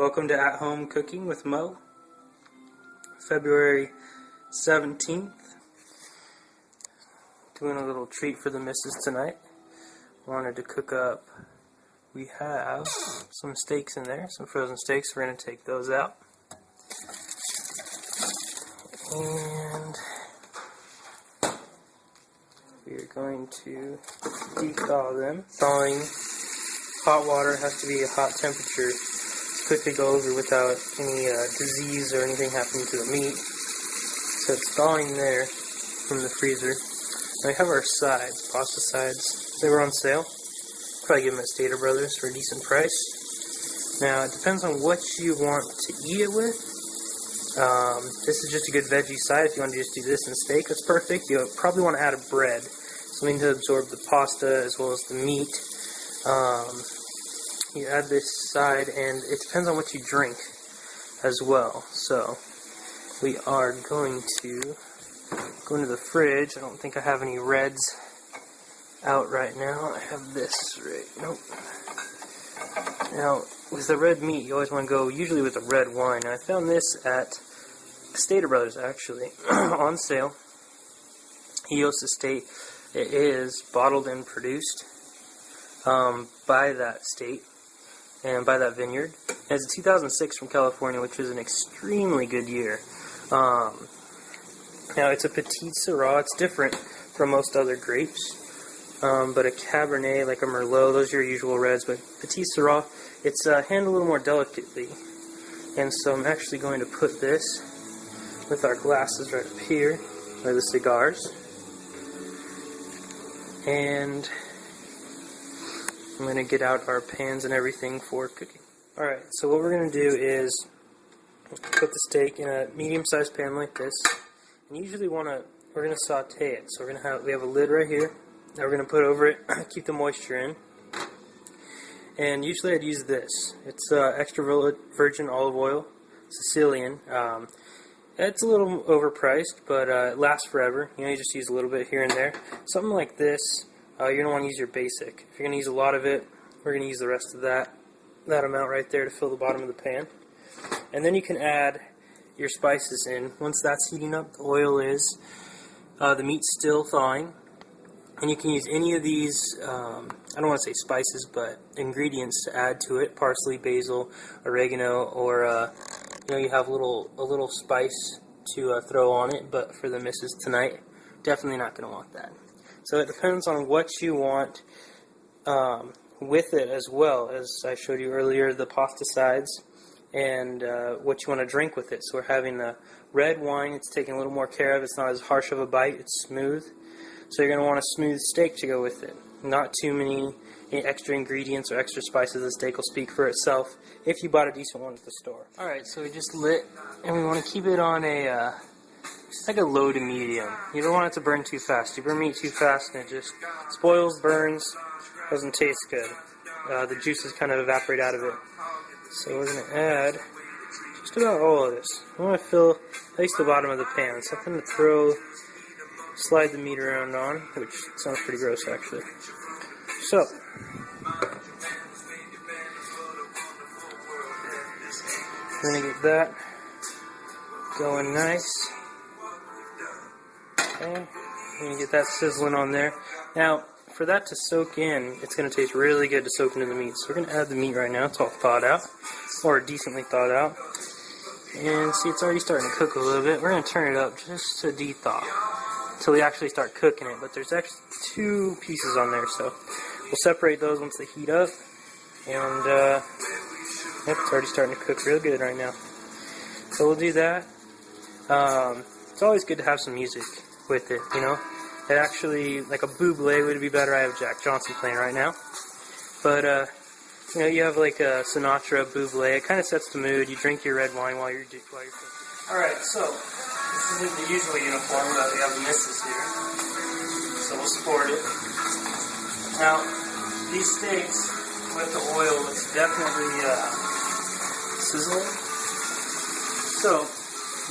Welcome to At Home Cooking with Mo. February 17th. Doing a little treat for the missus tonight. Wanted to cook up. We have some steaks in there, some frozen steaks. We're going to take those out. And we are going to de-thaw them. Thawing hot water has to be a hot temperature. Quickly go over without any disease or anything happening to the meat. So it's thawing there from the freezer. And we have our sides, pasta sides. They were on sale. Probably give them at Stater Brothers for a decent price. Now it depends on what you want to eat it with. This is just a good veggie side. If you want to just do this and steak, that's perfect. You'll probably want to add a bread, something to absorb the pasta as well as the meat. You add this side, and it depends on what you drink as well. So we are going to go into the fridge. I don't think I have any reds out right now. I have this right. Nope. Now, with the red meat, you always want to go usually with a red wine. And I found this at Stater Brothers, actually, on sale. Eos Estate. It is bottled and produced by that state and by that vineyard. And it's a 2006 from California, which is an extremely good year. Now, it's a Petite Sirah. It's different from most other grapes. But a Cabernet, like a Merlot, those are your usual reds. But Petite Sirah, it's handled a little more delicately. And so I'm actually going to put this with our glasses right up here, or the cigars. And I'm going to get out our pans and everything for cooking. Alright, so what we're going to do is put the steak in a medium-sized pan like this. And usually we're going to saute it. So we have a lid right here that we're going to put over it, keep the moisture in. And usually I'd use this. It's extra virgin olive oil, Sicilian. It's a little overpriced, but it lasts forever. You just use a little bit here and there. Something like this, you're going to want to use your basic. If you're going to use a lot of it, we're going to use the rest of that amount right there to fill the bottom of the pan. And then you can add your spices in. Once that's heating up, the oil is, the meat's still thawing. And you can use any of these, I don't want to say spices, but ingredients to add to it. Parsley, basil, oregano, or you have a little spice to throw on it. But for the missus tonight, definitely not going to want that. So it depends on what you want with it, as well as I showed you earlier, the pasta sides, and what you want to drink with it. So we're having a red wine. It's taken a little more care of. It's not as harsh of a bite. It's smooth. So you're going to want a smooth steak to go with it. Not too many extra ingredients or extra spices. The steak will speak for itself if you bought a decent one at the store. Alright, so we just lit, and we want to keep it on just like a low to medium. You don't want it to burn too fast. You burn meat too fast and it just spoils, burns, doesn't taste good. The juices kind of evaporate out of it. So we're going to add just about all of this. I want to fill at least the bottom of the pan. Something to slide the meat around on, which sounds pretty gross actually. So, we're going to get that going nice. Okay, we're going to get that sizzling on there. Now, for that to soak in, it's going to taste really good to soak into the meat. So we're going to add the meat right now. It's all thawed out, or decently thawed out. And see, it's already starting to cook a little bit. We're going to turn it up just to de-thaw until we actually start cooking it. But there's actually 2 pieces on there, so we'll separate those once they heat up. And yep, it's already starting to cook real good right now. So we'll do that. It's always good to have some music with it, It actually, like a Bublé would be better. I have Jack Johnson playing right now. But, you have like a Sinatra, Bublé. It kind of sets the mood. You drink your red wine while you're cooking. Alright, so this isn't the usual uniform, but we have the missus here. So we'll sport it. Now, these steaks with the oil, it's definitely sizzling. So,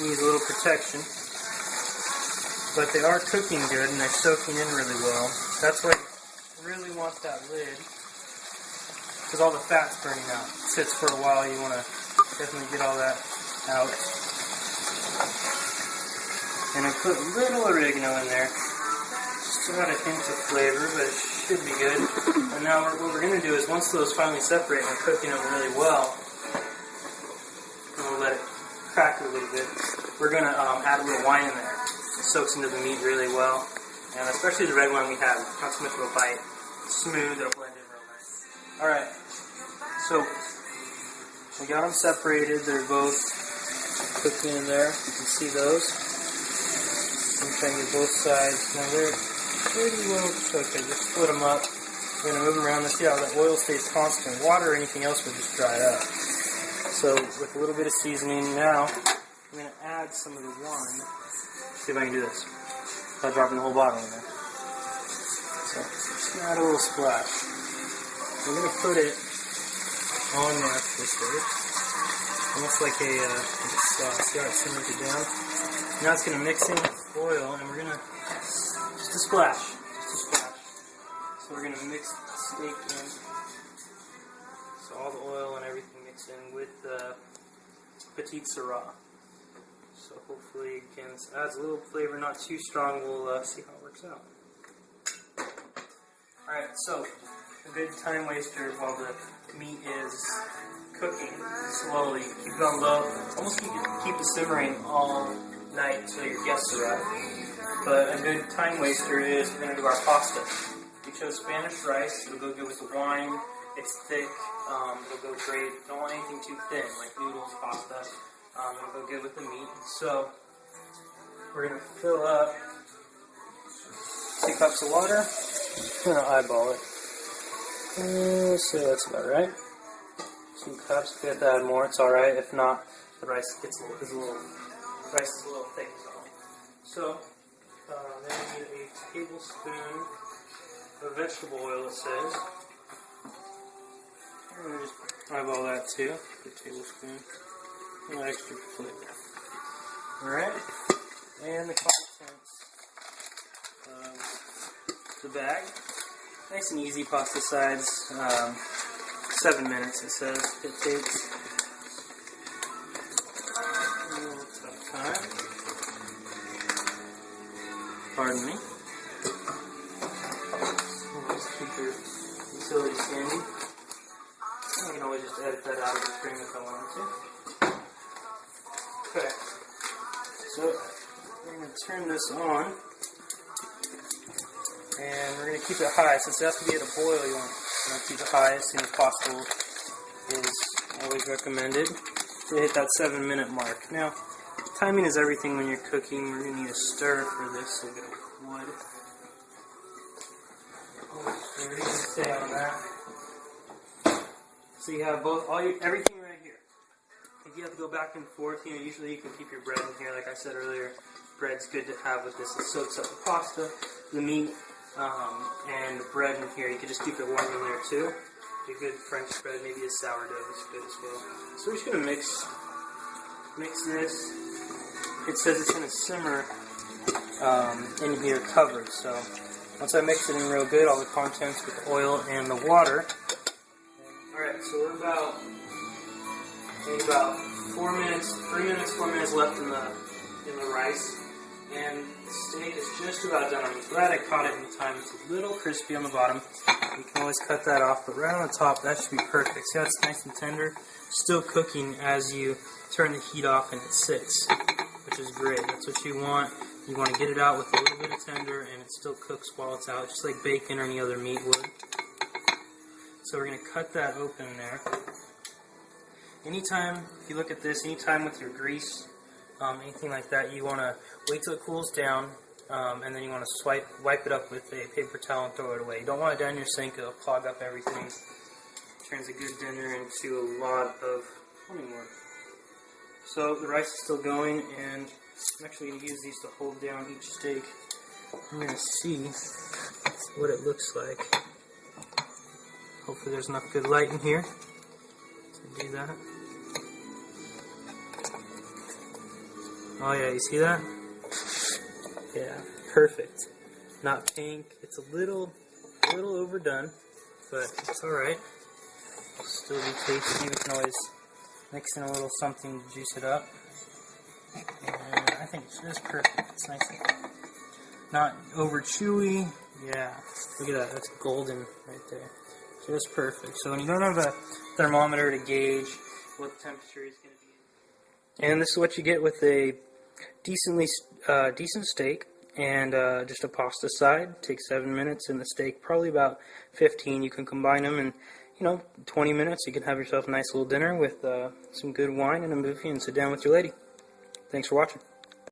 need a little protection. But they are cooking good and they're soaking in really well. That's why you really want that lid, because all the fat's burning out. It sits for a while. You want to Definitely get all that out. And I put a little oregano in there. Just about a hint of flavor, but it should be good. And now what we're going to do is once those finally separate and we're cooking them really well, and we'll let it crack a little bit, we're going to add a little wine in there. It soaks into the meat really well. And especially the red wine we have, not so much of a bite. Smooth, it'll blend in real nice. Alright, so we got them separated. They're both cooking in there. You can see those. I'm trying to get both sides. Now they're pretty well cooked. I just split them up. We're going to move them around and see how the oil stays constant. Water or anything else will just dry up. So with a little bit of seasoning now, I'm going to add some of the wine. Let's see if I can do this without dropping the whole bottle in there. So just going to add a little splash. We're going to put it on there this way. Almost like a sauce. See how it simmers it down? Now it's going to mix in with oil, and we're going to, just a splash. So we're going to mix the steak in. So all the oil and everything mixed in with the Petite Sirah. So hopefully, again, this adds a little flavor, not too strong. We'll see how it works out. Alright, so a good time waster while the meat is cooking slowly. Keep it on low. Almost keep it simmering all night until your guests arrive. But a good time waster is we're going to do our pasta. We chose Spanish rice. It'll go good with the wine. It's thick. It'll go great. Don't want anything too thin, like noodles, pasta. It'll go good with the meat. So we're going to fill up 2 cups of water. I'm going to eyeball it. So that's about right. 2 cups. If you have to add more, it's alright. If not, the rice is a little thick. So then we need a tablespoon of vegetable oil, it says. I'm going to just eyeball that too. A tablespoon. A little extra flavor. Alright. And the contents of the bag. Nice and easy pasta sides. 7 minutes, it says it takes. A little tough time. Pardon me. Just keep your utilities handy. I can always just edit that out of the stream if I wanted to. Okay. So we're going to turn this on. And we're going to keep it high. Since it has to be at a boil, you want to keep it high as soon as possible. Is always recommended to hit that 7-minute mark. Now, timing is everything when you're cooking. We're going to need a stir for this. So a bit of wood. So we're going to stay on that. So you have everything right here. If you have to go back and forth, usually you can keep your bread in here. Like I said earlier, bread's good to have with this. It soaks up the pasta, the meat, and the bread in here. You can just keep it warm in there too. A good French bread, maybe a sourdough is good as well. So we're just going to mix this. It says it's going to simmer in here covered. So once I mix it in real good, all the contents with the oil and the water. Alright, so we're about 4 minutes, 3 minutes, 4 minutes left in the rice. And the steak is just about done. I'm glad I caught it in time. It's a little crispy on the bottom. You can always cut that off, but right on the top, that should be perfect. See how it's nice and tender? Still cooking as you turn the heat off and it sits, which is great. That's what you want. You want to get it out with a little bit of tender, and it still cooks while it's out, just like bacon or any other meat would. So we're going to cut that open there. Anytime, if you look at this, anytime with your grease, anything like that, you want to wait till it cools down, and then you want to wipe it up with a paper towel and throw it away. You don't want it down your sink, it'll clog up everything. Turns a good dinner into a lot of plumbing work. So the rice is still going, and I'm actually going to use these to hold down each steak. I'm going to see what it looks like. Hopefully there's enough good light in here to do that. Oh yeah, you see that? Yeah, perfect. Not pink. It's a little overdone, but it's alright. It'll still be tasty. We can always Mix in a little something to juice it up. And I think it's just perfect. It's nice and not over chewy. Yeah, look at that. That's golden right there. Just perfect. So when you don't have a thermometer to gauge what the temperature is going to be. And this is what you get with a decent steak and just a pasta side. Takes 7 minutes, and the steak probably about 15. You can combine them in 20 minutes. You can have yourself a nice little dinner with some good wine and a movie and sit down with your lady. Thanks for watching.